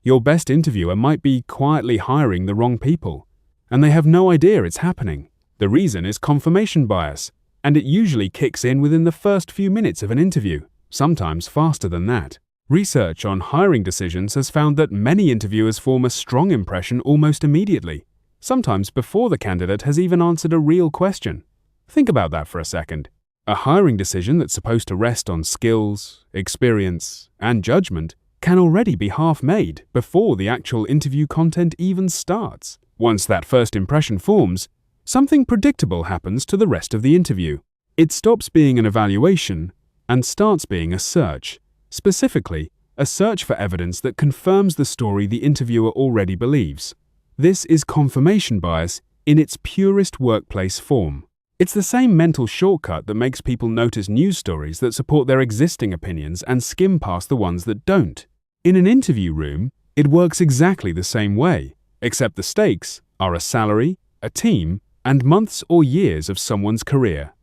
Your best interviewer might be quietly hiring the wrong people, and they have no idea it's happening. The reason is confirmation bias, and it usually kicks in within the first few minutes of an interview, sometimes faster than that. Research on hiring decisions has found that many interviewers form a strong impression almost immediately, sometimes before the candidate has even answered a real question. Think about that for a second. A hiring decision that's supposed to rest on skills, experience, and judgment can already be half made before the actual interview content even starts. Once that first impression forms, something predictable happens to the rest of the interview. It stops being an evaluation and starts being a search, specifically, a search for evidence that confirms the story the interviewer already believes. This is confirmation bias in its purest workplace form. It's the same mental shortcut that makes people notice news stories that support their existing opinions and skim past the ones that don't. In an interview room, it works exactly the same way, except the stakes are a salary, a team, and months or years of someone's career.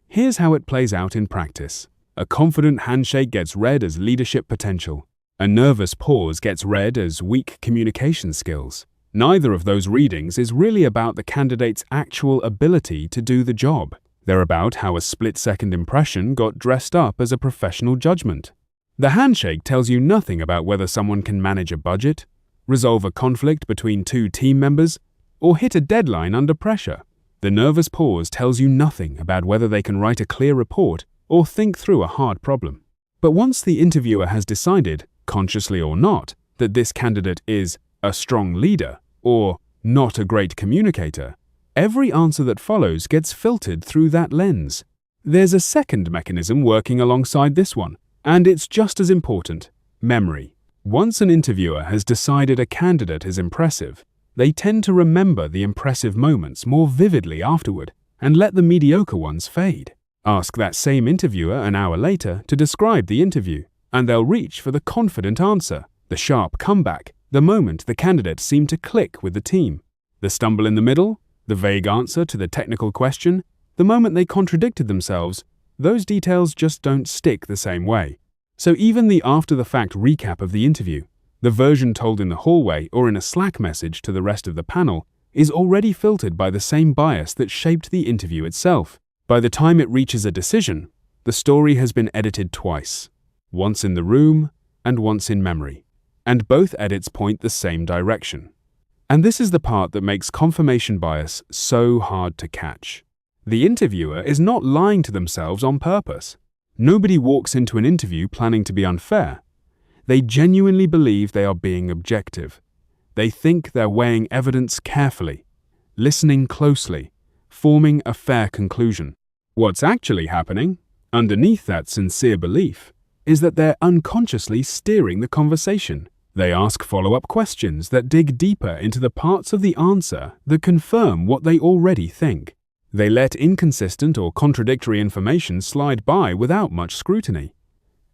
Here's how it plays out in practice. A confident handshake gets read as leadership potential. A nervous pause gets read as weak communication skills. Neither of those readings is really about the candidate's actual ability to do the job. They're about how a split-second impression got dressed up as a professional judgment. The handshake tells you nothing about whether someone can manage a budget, resolve a conflict between two team members, or hit a deadline under pressure. The nervous pause tells you nothing about whether they can write a clear report or think through a hard problem. But once the interviewer has decided, consciously or not, that this candidate is a strong leader or not a great communicator, every answer that follows gets filtered through that lens. There's a second mechanism working alongside this one, and it's just as important: memory. Once an interviewer has decided a candidate is impressive, they tend to remember the impressive moments more vividly afterward and let the mediocre ones fade. Ask that same interviewer an hour later to describe the interview, and they'll reach for the confident answer, the sharp comeback, the moment the candidate seemed to click with the team. The stumble in the middle, the vague answer to the technical question, the moment they contradicted themselves, those details just don't stick the same way. So even the after-the-fact recap of the interview, the version told in the hallway or in a Slack message to the rest of the panel, is already filtered by the same bias that shaped the interview itself. By the time it reaches a decision, the story has been edited twice, once in the room and once in memory, and both edits point the same direction. And this is the part that makes confirmation bias so hard to catch. The interviewer is not lying to themselves on purpose. Nobody walks into an interview planning to be unfair. They genuinely believe they are being objective. They think they're weighing evidence carefully, listening closely, forming a fair conclusion. What's actually happening, underneath that sincere belief, is that they're unconsciously steering the conversation. They ask follow-up questions that dig deeper into the parts of the answer that confirm what they already think. They let inconsistent or contradictory information slide by without much scrutiny.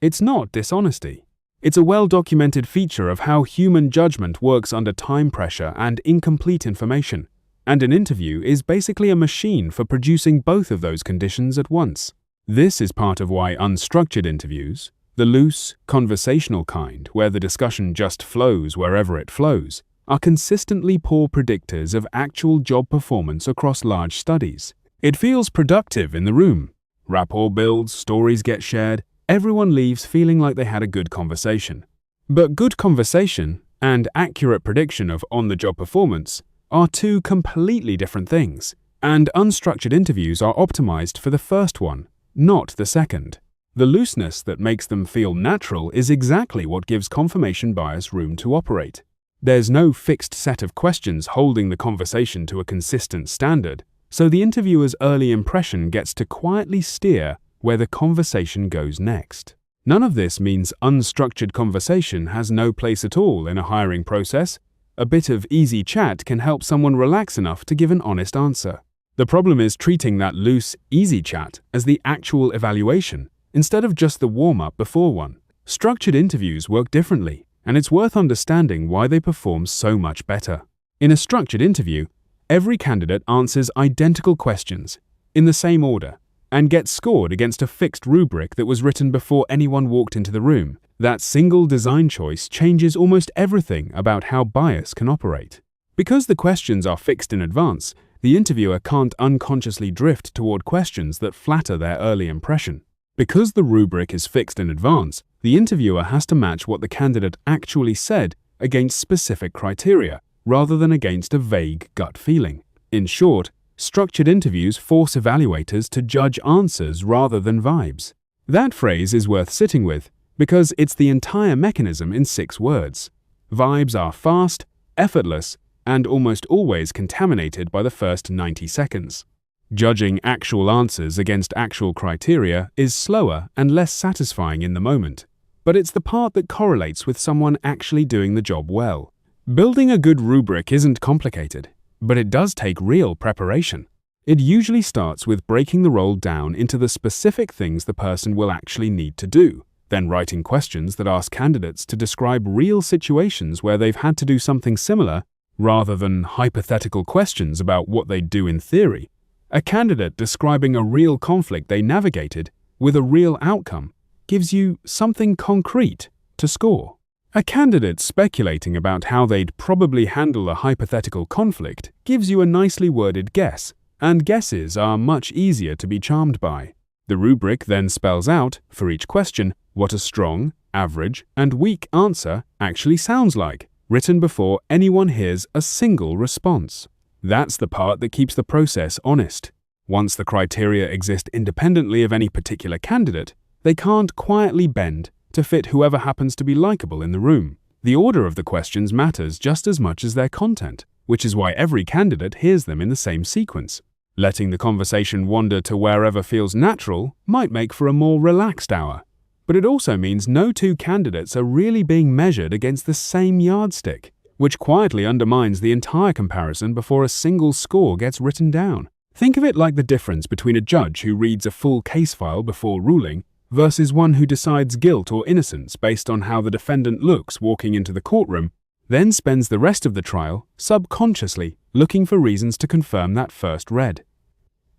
It's not dishonesty. It's a well-documented feature of how human judgment works under time pressure and incomplete information, and an interview is basically a machine for producing both of those conditions at once. This is part of why unstructured interviews, the loose, conversational kind where the discussion just flows wherever it flows, are consistently poor predictors of actual job performance across large studies. It feels productive in the room. Rapport builds, stories get shared, everyone leaves feeling like they had a good conversation. But good conversation and accurate prediction of on-the-job performance are two completely different things, and unstructured interviews are optimized for the first one, not the second. The looseness that makes them feel natural is exactly what gives confirmation bias room to operate. There's no fixed set of questions holding the conversation to a consistent standard, so the interviewer's early impression gets to quietly steer where the conversation goes next. None of this means unstructured conversation has no place at all in a hiring process. A bit of easy chat can help someone relax enough to give an honest answer. The problem is treating that loose, easy chat as the actual evaluation, instead of just the warm-up before one. Structured interviews work differently, and it's worth understanding why they perform so much better. In a structured interview, every candidate answers identical questions, in the same order, and gets scored against a fixed rubric that was written before anyone walked into the room. That single design choice changes almost everything about how bias can operate. Because the questions are fixed in advance, the interviewer can't unconsciously drift toward questions that flatter their early impression. Because the rubric is fixed in advance, the interviewer has to match what the candidate actually said against specific criteria, rather than against a vague gut feeling. In short, structured interviews force evaluators to judge answers rather than vibes. That phrase is worth sitting with, because it's the entire mechanism in 6 words. Vibes are fast, effortless, and almost always contaminated by the first 90 seconds. Judging actual answers against actual criteria is slower and less satisfying in the moment, but it's the part that correlates with someone actually doing the job well. Building a good rubric isn't complicated, but it does take real preparation. It usually starts with breaking the role down into the specific things the person will actually need to do, then writing questions that ask candidates to describe real situations where they've had to do something similar, rather than hypothetical questions about what they'd do in theory. A candidate describing a real conflict they navigated with a real outcome gives you something concrete to score. A candidate speculating about how they'd probably handle a hypothetical conflict gives you a nicely worded guess, and guesses are much easier to be charmed by. The rubric then spells out, for each question, what a strong, average, and weak answer actually sounds like, written before anyone hears a single response. That's the part that keeps the process honest. Once the criteria exist independently of any particular candidate, they can't quietly bend to fit whoever happens to be likable in the room. The order of the questions matters just as much as their content, which is why every candidate hears them in the same sequence. Letting the conversation wander to wherever feels natural might make for a more relaxed hour, but it also means no 2 candidates are really being measured against the same yardstick, which quietly undermines the entire comparison before a single score gets written down. Think of it like the difference between a judge who reads a full case file before ruling versus one who decides guilt or innocence based on how the defendant looks walking into the courtroom, then spends the rest of the trial subconsciously looking for reasons to confirm that first read.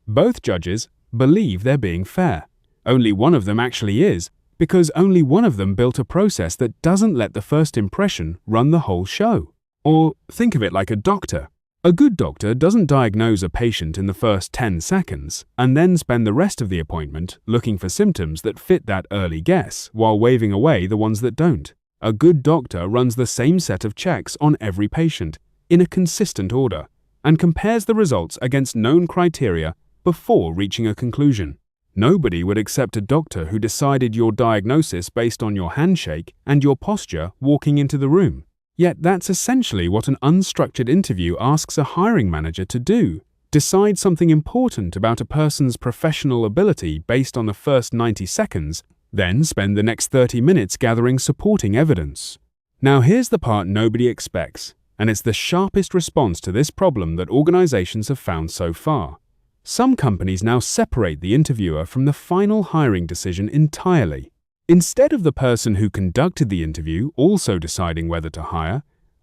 Both judges believe they're being fair. Only one of them actually is, because only one of them built a process that doesn't let the first impression run the whole show. Or think of it like a doctor. A good doctor doesn't diagnose a patient in the first 10 seconds and then spend the rest of the appointment looking for symptoms that fit that early guess while waving away the ones that don't. A good doctor runs the same set of checks on every patient in a consistent order and compares the results against known criteria before reaching a conclusion. Nobody would accept a doctor who decided your diagnosis based on your handshake and your posture walking into the room. Yet that's essentially what an unstructured interview asks a hiring manager to do. Decide something important about a person's professional ability based on the first 90 seconds, then spend the next 30 minutes gathering supporting evidence. Now here's the part nobody expects, and it's the sharpest response to this problem that organizations have found so far. Some companies now separate the interviewer from the final hiring decision entirely. Instead of the person who conducted the interview also deciding whether to hire,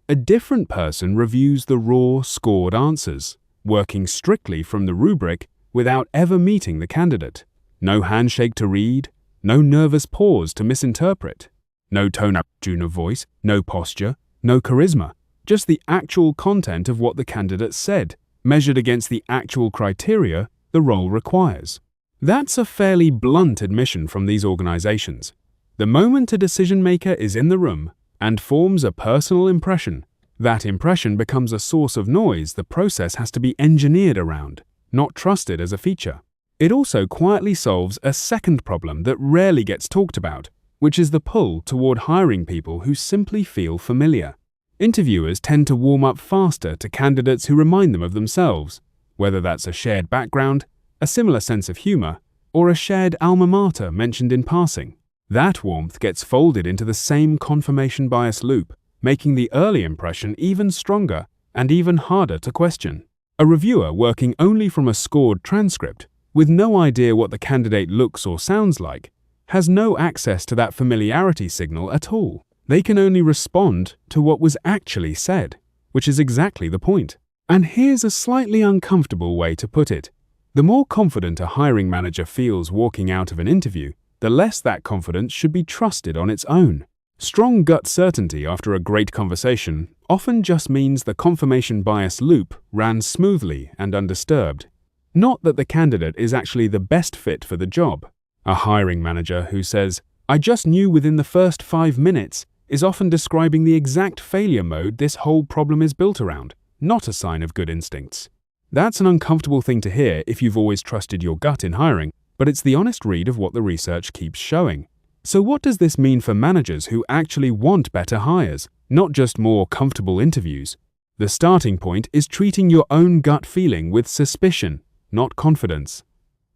a different person reviews the raw, scored answers, working strictly from the rubric without ever meeting the candidate. No handshake to read, no nervous pause to misinterpret, no tone of voice, no posture, no charisma, just the actual content of what the candidate said, measured against the actual criteria the role requires. That's a fairly blunt admission from these organizations. The moment a decision maker is in the room and forms a personal impression, that impression becomes a source of noise the process has to be engineered around, not trusted as a feature. It also quietly solves a second problem that rarely gets talked about, which is the pull toward hiring people who simply feel familiar. Interviewers tend to warm up faster to candidates who remind them of themselves, whether that's a shared background, a similar sense of humor, or a shared alma mater mentioned in passing. That warmth gets folded into the same confirmation bias loop, making the early impression even stronger and even harder to question. A reviewer working only from a scored transcript, with no idea what the candidate looks or sounds like, has no access to that familiarity signal at all. They can only respond to what was actually said, which is exactly the point. And here's a slightly uncomfortable way to put it. The more confident a hiring manager feels walking out of an interview, the less that confidence should be trusted on its own. Strong gut certainty after a great conversation often just means the confirmation bias loop ran smoothly and undisturbed. Not that the candidate is actually the best fit for the job. A hiring manager who says, "I just knew within the first 5 minutes," is often describing the exact failure mode this whole problem is built around, not a sign of good instincts. That's an uncomfortable thing to hear if you've always trusted your gut in hiring, but it's the honest read of what the research keeps showing. So what does this mean for managers who actually want better hires, not just more comfortable interviews? The starting point is treating your own gut feeling with suspicion, not confidence.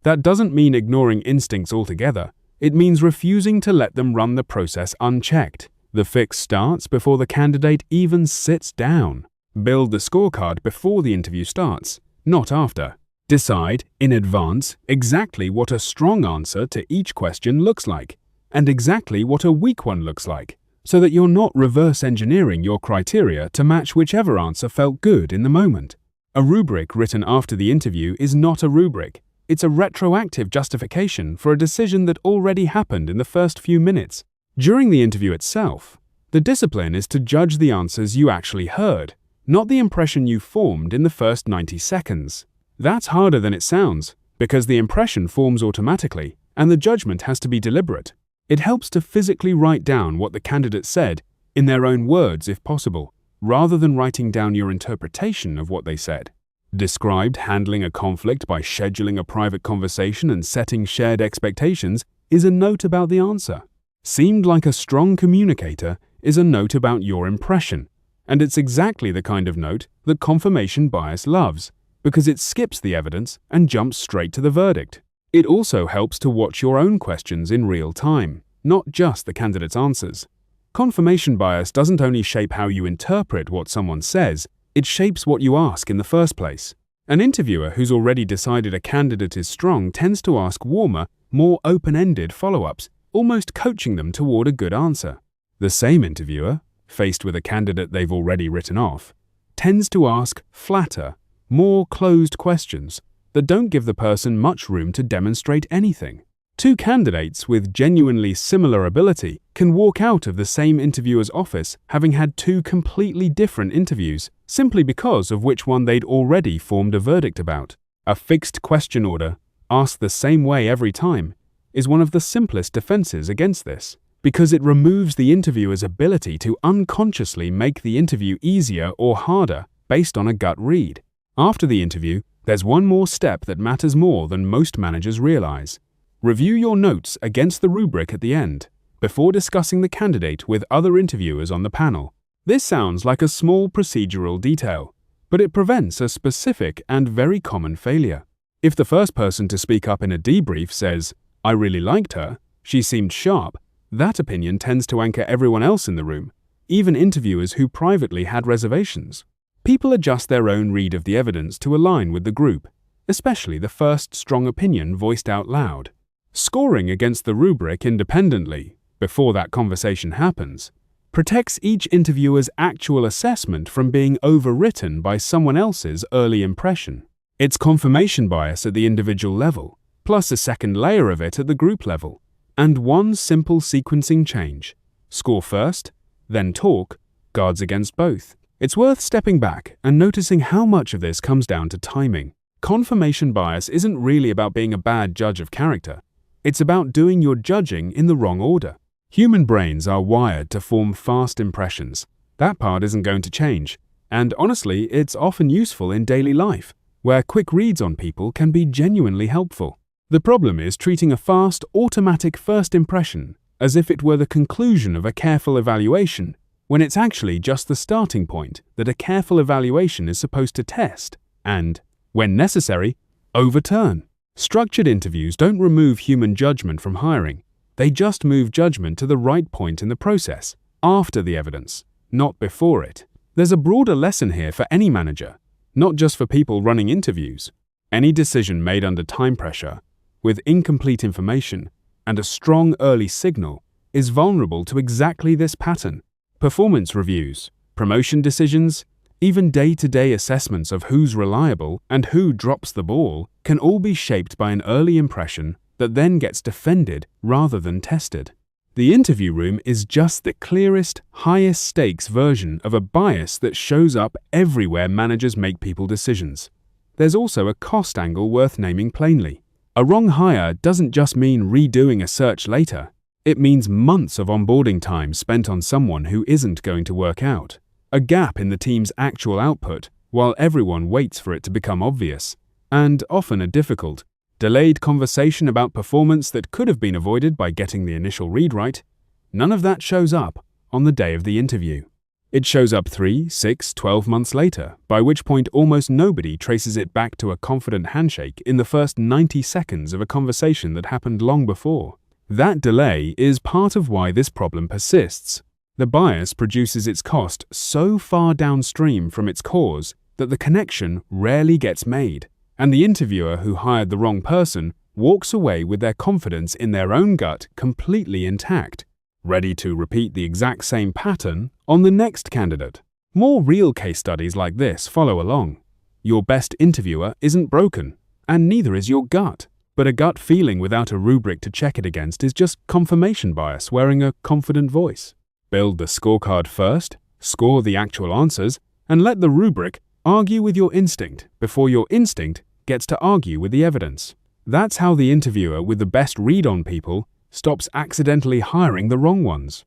That doesn't mean ignoring instincts altogether. It means refusing to let them run the process unchecked. The fix starts before the candidate even sits down. Build the scorecard before the interview starts, not after. Decide, in advance, exactly what a strong answer to each question looks like, and exactly what a weak one looks like, so that you're not reverse engineering your criteria to match whichever answer felt good in the moment. A rubric written after the interview is not a rubric. It's a retroactive justification for a decision that already happened in the first few minutes. During the interview itself, the discipline is to judge the answers you actually heard, not the impression you formed in the first 90 seconds. That's harder than it sounds, because the impression forms automatically, and the judgment has to be deliberate. It helps to physically write down what the candidate said, in their own words if possible, rather than writing down your interpretation of what they said. Described handling a conflict by scheduling a private conversation and setting shared expectations is a note about the answer. Seemed like a strong communicator is a note about your impression, and it's exactly the kind of note that confirmation bias loves, because it skips the evidence and jumps straight to the verdict. It also helps to watch your own questions in real time, not just the candidate's answers. Confirmation bias doesn't only shape how you interpret what someone says, it shapes what you ask in the first place. An interviewer who's already decided a candidate is strong tends to ask warmer, more open-ended follow-ups, almost coaching them toward a good answer. The same interviewer, faced with a candidate they've already written off, tends to ask flatter, more closed questions that don't give the person much room to demonstrate anything. Two candidates with genuinely similar ability can walk out of the same interviewer's office having had two completely different interviews, simply because of which one they'd already formed a verdict about. A fixed question order, asked the same way every time, is one of the simplest defenses against this, because it removes the interviewer's ability to unconsciously make the interview easier or harder based on a gut read. After the interview, there's one more step that matters more than most managers realize. Review your notes against the rubric at the end, before discussing the candidate with other interviewers on the panel. This sounds like a small procedural detail, but it prevents a specific and very common failure. If the first person to speak up in a debrief says, "I really liked her, she seemed sharp," that opinion tends to anchor everyone else in the room, even interviewers who privately had reservations. People adjust their own read of the evidence to align with the group, especially the first strong opinion voiced out loud. Scoring against the rubric independently, before that conversation happens, protects each interviewer's actual assessment from being overwritten by someone else's early impression. It's confirmation bias at the individual level, plus a second layer of it at the group level, and one simple sequencing change. Score first, then talk, guards against both. It's worth stepping back and noticing how much of this comes down to timing. Confirmation bias isn't really about being a bad judge of character. It's about doing your judging in the wrong order. Human brains are wired to form fast impressions. That part isn't going to change. And honestly, it's often useful in daily life, where quick reads on people can be genuinely helpful. The problem is treating a fast, automatic first impression as if it were the conclusion of a careful evaluation, when it's actually just the starting point that a careful evaluation is supposed to test and, when necessary, overturn. Structured interviews don't remove human judgment from hiring. They just move judgment to the right point in the process, after the evidence, not before it. There's a broader lesson here for any manager, not just for people running interviews. Any decision made under time pressure, with incomplete information and a strong early signal, is vulnerable to exactly this pattern. Performance reviews, promotion decisions, even day-to-day assessments of who's reliable and who drops the ball can all be shaped by an early impression that then gets defended rather than tested. The interview room is just the clearest, highest stakes version of a bias that shows up everywhere managers make people decisions. There's also a cost angle worth naming plainly. A wrong hire doesn't just mean redoing a search later. It means months of onboarding time spent on someone who isn't going to work out. A gap in the team's actual output while everyone waits for it to become obvious. And often a difficult, delayed conversation about performance that could have been avoided by getting the initial read right. None of that shows up on the day of the interview. It shows up 3, 6, 12 months later, by which point almost nobody traces it back to a confident handshake in the first 90 seconds of a conversation that happened long before. That delay is part of why this problem persists. The bias produces its cost so far downstream from its cause that the connection rarely gets made, and the interviewer who hired the wrong person walks away with their confidence in their own gut completely intact, ready to repeat the exact same pattern on the next candidate. More real case studies like this follow along. Your best interviewer isn't broken, and neither is your gut. But a gut feeling without a rubric to check it against is just confirmation bias wearing a confident voice. Build the scorecard first, score the actual answers, and let the rubric argue with your instinct before your instinct gets to argue with the evidence. That's how the interviewer with the best read on people stops accidentally hiring the wrong ones.